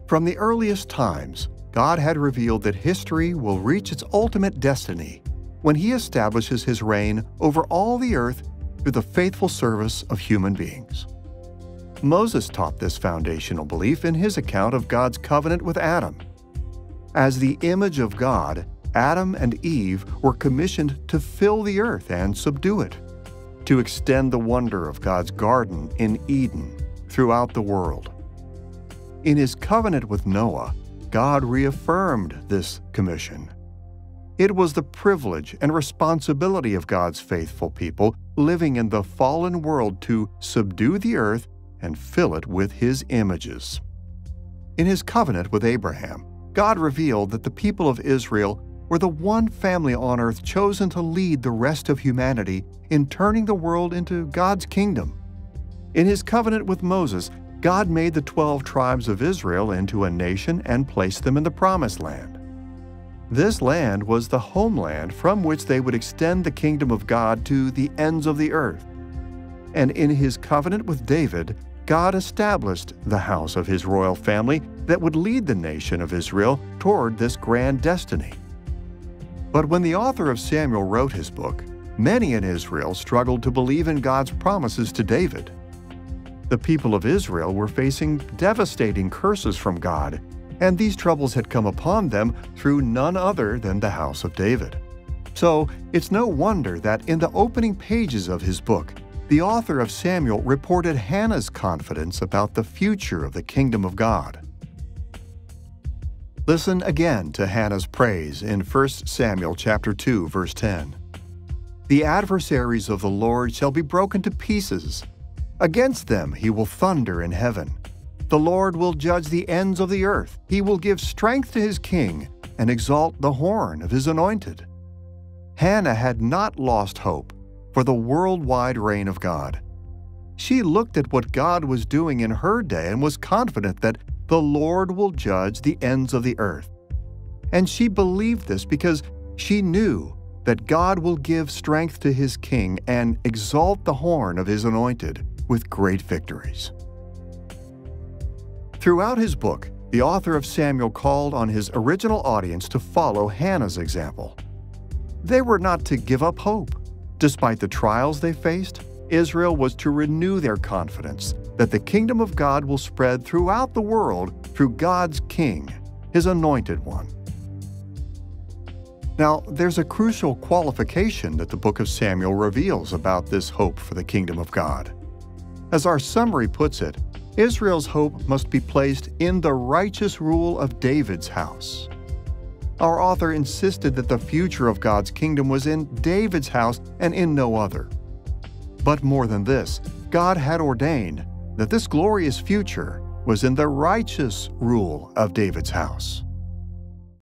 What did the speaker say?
From the earliest times, God had revealed that history will reach its ultimate destiny when He establishes His reign over all the earth through the faithful service of human beings. Moses taught this foundational belief in his account of God's covenant with Adam. As the image of God, Adam and Eve were commissioned to fill the earth and subdue it, to extend the wonder of God's garden in Eden throughout the world. In His covenant with Noah, God reaffirmed this commission. It was the privilege and responsibility of God's faithful people living in the fallen world to subdue the earth and fill it with His images. In His covenant with Abraham, God revealed that the people of Israel were the one family on earth chosen to lead the rest of humanity in turning the world into God's kingdom. In His covenant with Moses, God made the 12 tribes of Israel into a nation and placed them in the Promised Land. This land was the homeland from which they would extend the kingdom of God to the ends of the earth. And in His covenant with David, God established the house of His royal family that would lead the nation of Israel toward this grand destiny. But when the author of Samuel wrote his book, many in Israel struggled to believe in God's promises to David. The people of Israel were facing devastating curses from God, and these troubles had come upon them through none other than the house of David. So it's no wonder that in the opening pages of his book, the author of Samuel reported Hannah's confidence about the future of the kingdom of God. Listen again to Hannah's praise in 1 Samuel chapter 2, verse 10. "The adversaries of the Lord shall be broken to pieces. Against them He will thunder in heaven. The Lord will judge the ends of the earth. He will give strength to His king and exalt the horn of His anointed." Hannah had not lost hope for the worldwide reign of God. She looked at what God was doing in her day and was confident that the Lord will judge the ends of the earth. And she believed this because she knew that God will give strength to His king and exalt the horn of His anointed with great victories. Throughout his book, the author of Samuel called on his original audience to follow Hannah's example. They were not to give up hope. Despite the trials they faced, Israel was to renew their confidence that the kingdom of God will spread throughout the world through God's king, His anointed one. Now, there's a crucial qualification that the book of Samuel reveals about this hope for the kingdom of God. As our summary puts it, Israel's hope must be placed in the righteous rule of David's house. Our author insisted that the future of God's kingdom was in David's house and in no other. But more than this, God had ordained that this glorious future was in the righteous rule of David's house.